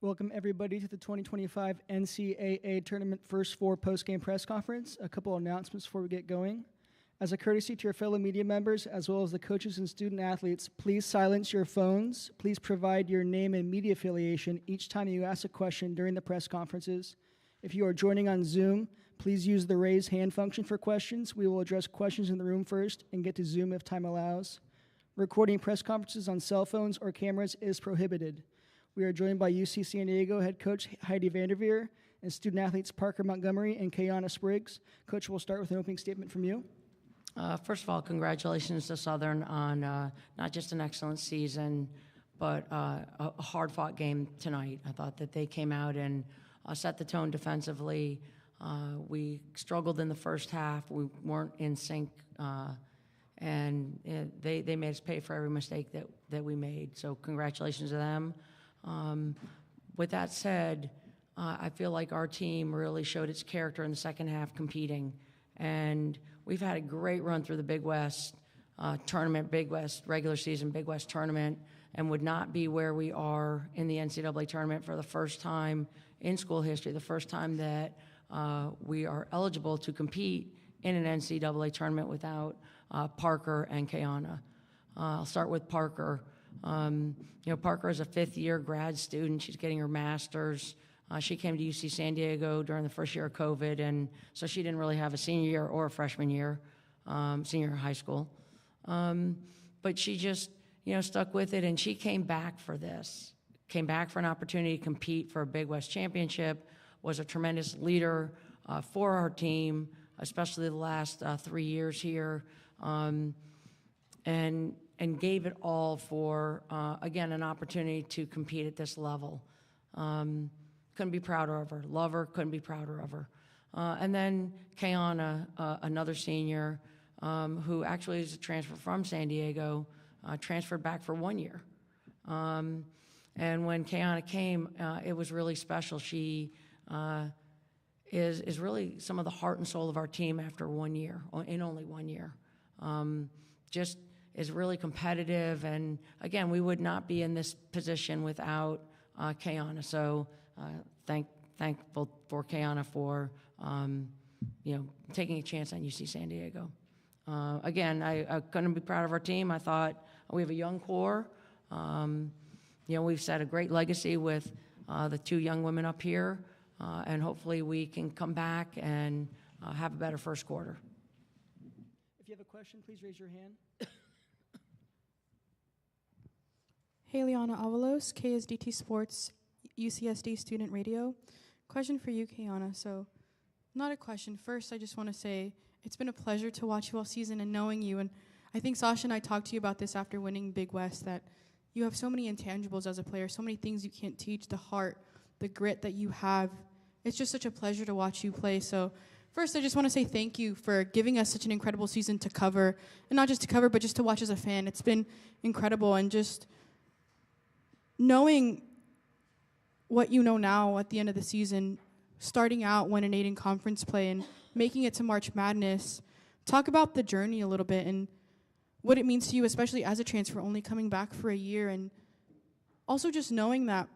Welcome everybody to the 2025 NCAA Tournament First Four Postgame Press Conference. A couple announcements before we get going. As a courtesy to your fellow media members, as well as the coaches and student athletes, please silence your phones. Please provide your name and media affiliation each time you ask a question during the press conferences. If you are joining on Zoom, please use the raise hand function for questions. We will address questions in the room first and get to Zoom if time allows. Recording press conferences on cell phones or cameras is prohibited. We are joined by UC San Diego head coach Heidi Vander and student athletes Parker Montgomery and Kayana Spriggs. Coach, we'll start with an opening statement from you. First of all, congratulations to Southern on not just an excellent season, but a hard-fought game tonight. I thought that they came out and set the tone defensively. We struggled in the first half. We weren't in sync, and they made us pay for every mistake that we made. So congratulations to them. With that said, I feel like our team really showed its character in the second half competing. And we've had a great run through the Big West tournament, Big West regular season, Big West tournament, and would not be where we are in the NCAA tournament for the first time in school history, the first time that we are eligible to compete in an NCAA tournament without Parker and Kayana. I'll start with Parker. Parker is a fifth-year grad student. She's getting her master's. She came to UC San Diego during the first year of COVID, and so she didn't really have a senior year or a freshman year, senior in high school. But she just, stuck with it, and she came back for this, came back for an opportunity to compete for a Big West championship, was a tremendous leader for our team, especially the last 3 years here, and gave it all for, again, an opportunity to compete at this level. Couldn't be prouder of her. Love her, couldn't be prouder of her. And then Kayana, another senior, who actually is a transfer from San Diego, transferred back for 1 year. And when Kayana came, it was really special. She is really some of the heart and soul of our team after 1 year, in only 1 year. Just is really competitive, and again, we would not be in this position without Kayana. So thankful for Kayana for taking a chance on UC San Diego. Again, I couldn't be proud of our team. I thought we have a young core. We've set a great legacy with the two young women up here, and hopefully we can come back and have a better first quarter. If you have a question, please raise your hand. Hey, Liana Avalos, KSDT Sports, UCSD Student Radio. Question for you, Kayana. So, not a question. First, I just want to say it's been a pleasure to watch you all season and knowing you. And I think Sasha and I talked to you about this after winning Big West, that you have so many intangibles as a player, so many things you can't teach, the heart, the grit that you have. It's just such a pleasure to watch you play. So, first, I just want to say thank you for giving us such an incredible season to cover. And not just to cover, but just to watch as a fan. It's been incredible. And just knowing what you know now at the end of the season, starting out 1-8 in conference play and making it to March Madness, talk about the journey a little bit and what it means to you, especially as a transfer, only coming back for a year, and also just knowing that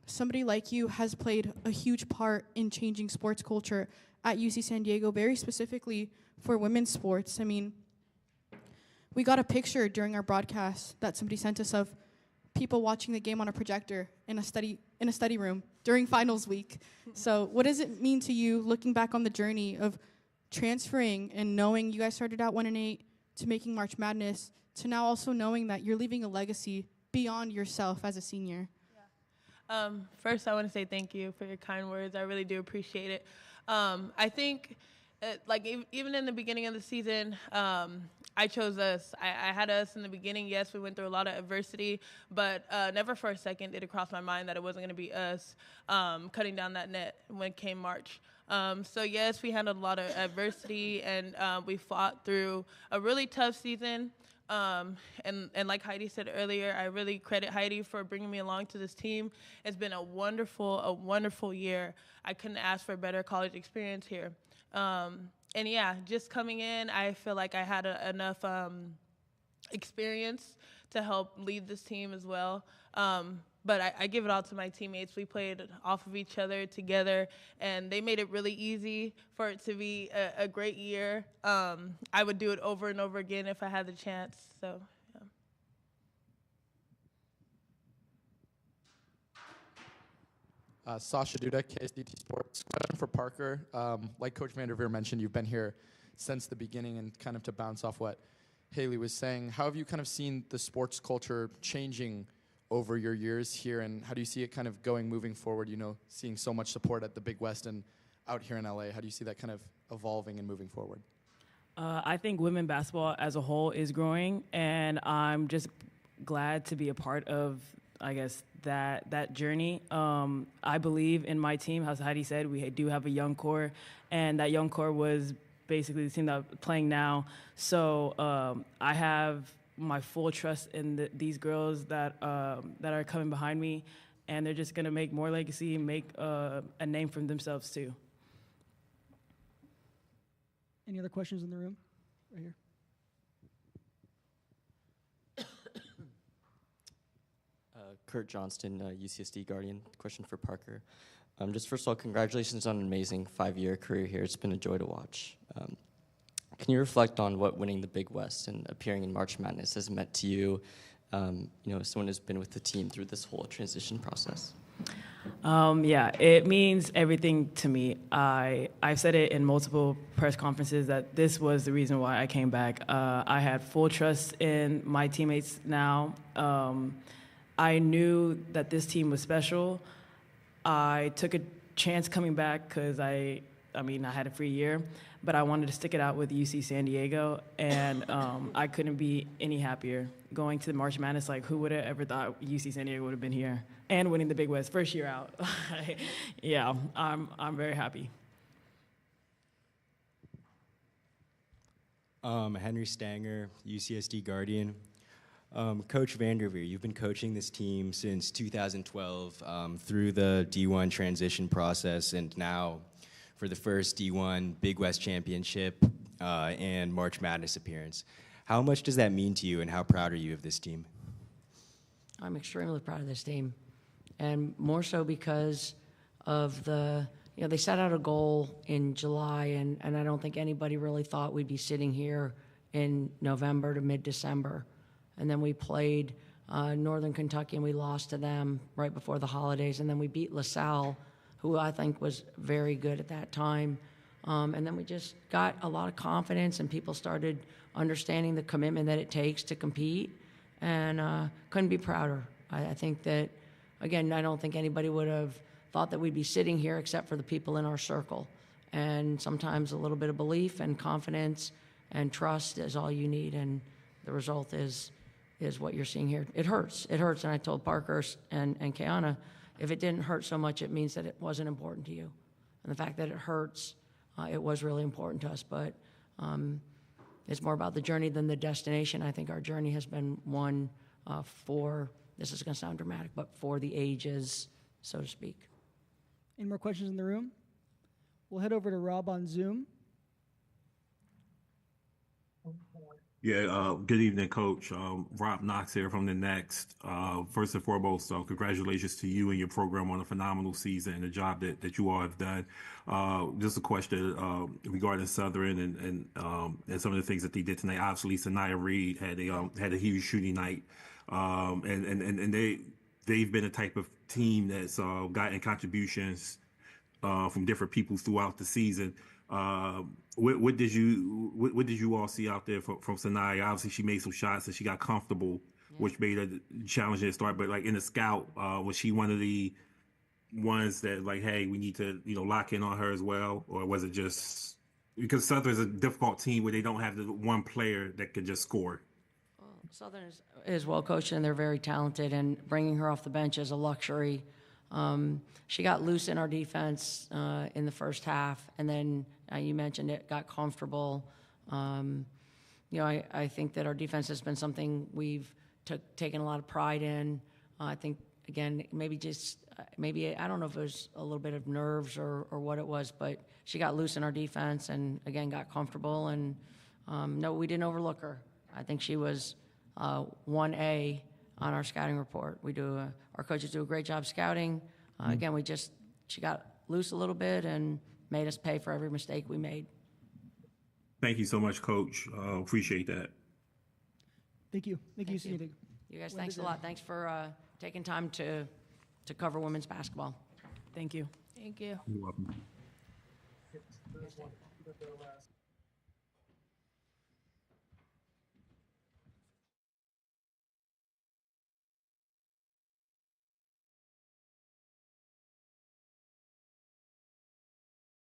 somebody like you has played a huge part in changing sports culture at UC San Diego, very specifically for women's sports. I mean, we got a picture during our broadcast that somebody sent us of people watching the game on a projector in a study room during finals week. So what does it mean to you looking back on the journey of transferring and knowing you guys started out 1-8 to making March Madness to now also knowing that you're leaving a legacy beyond yourself as a senior? Yeah. First, I want to say thank you for your kind words. I really do appreciate it. I think, even in the beginning of the season, I chose us. I had us in the beginning. Yes, we went through a lot of adversity, but never for a second did it cross my mind that it wasn't going to be us cutting down that net when it came March. So, yes, we handled a lot of adversity, and we fought through a really tough season. And like Heidi said earlier, I really credit Heidi for bringing me along to this team. It's been a wonderful year. I couldn't ask for a better college experience here. And yeah, just coming in, I feel like I had enough experience to help lead this team as well. but I give it all to my teammates. We played off of each other together, and they made it really easy for it to be a great year. I would do it over and over again if I had the chance. So. Sasha Duda, KSDT Sports. Question for Parker. Like Coach Vander mentioned, you've been here since the beginning, and kind of to bounce off what Haley was saying, how have you kind of seen the sports culture changing over your years here, and how do you see it kind of going moving forward, seeing so much support at the Big West and out here in LA? How do you see that kind of evolving and moving forward? I think women basketball as a whole is growing, and I'm just glad to be a part of, I guess, that journey. I believe in my team. As Heidi said, we do have a young core, and that young core was basically the team that I'm playing now. So I have my full trust in these girls that are coming behind me, and they're just going to make more legacy, make a name for themselves too. Any other questions in the room? Right here. Kurt Johnston, UCSD Guardian. Question for Parker. Just first of all, congratulations on an amazing 5-year career here. It's been a joy to watch. Can you reflect on what winning the Big West and appearing in March Madness has meant to you, someone who's been with the team through this whole transition process? Yeah, it means everything to me. I've said it in multiple press conferences that this was the reason why I came back. I had full trust in my teammates now. I knew that this team was special. I took a chance coming back because I had a free year, but I wanted to stick it out with UC San Diego, and I couldn't be any happier. Going to the March Madness, like, who would have ever thought UC San Diego would have been here? And winning the Big West, first year out. Yeah, I'm very happy. Henry Stanger, UCSD Guardian. Coach Vander, you've been coaching this team since 2012 through the D1 transition process, and now for the first D1 Big West Championship and March Madness appearance. How much does that mean to you, and how proud are you of this team? I'm extremely proud of this team, and more so because of they set out a goal in July, and I don't think anybody really thought we'd be sitting here in November to mid-December. And then we played Northern Kentucky, and we lost to them right before the holidays. And then we beat LaSalle, who I think was very good at that time. And then we just got a lot of confidence, and people started understanding the commitment that it takes to compete. And couldn't be prouder. I think that, again, I don't think anybody would have thought that we'd be sitting here except for the people in our circle. And sometimes a little bit of belief and confidence and trust is all you need. And the result is what you're seeing here. It hurts. It hurts. And I told Parker and Kiana, if it didn't hurt so much, it means that it wasn't important to you. And the fact that it hurts, it was really important to us. But it's more about the journey than the destination. I think our journey has been one for, this is going to sound dramatic, but for the ages, so to speak. Any more questions in the room? We'll head over to Rob on Zoom. Yeah, good evening, Coach. Rob Knox here from the Next. First and foremost, congratulations to you and your program on a phenomenal season and the job that you all have done. Just a question regarding Southern and some of the things that they did tonight. Obviously, Sanaya Reed had a huge shooting night, and they've been a type of team that's gotten contributions from different people throughout the season. What did you all see out there from Sanaya? Obviously, she made some shots and she got comfortable, which made it challenging to start. But like in the scout, was she one of the ones that like, hey, we need to lock in on her as well, or was it just because Southern is a difficult team where they don't have the one player that can just score? Well, Southern is well coached and they're very talented, and bringing her off the bench is a luxury. She got loose in our defense in the first half, and then you mentioned it, got comfortable. I think that our defense has been something we've taken a lot of pride in. I think, again, maybe I don't know if it was a little bit of nerves or what it was, but she got loose in our defense and, again, got comfortable. And, no, we didn't overlook her. I think she was 1A on our scouting report. Our coaches do a great job scouting. Again, she got loose a little bit and made us pay for every mistake we made. Thank you so much, Coach. Appreciate that. Thank you. Thank you, Thank you. You guys, thanks a lot. Thanks for taking time to cover women's basketball. Thank you. Thank you. You're welcome.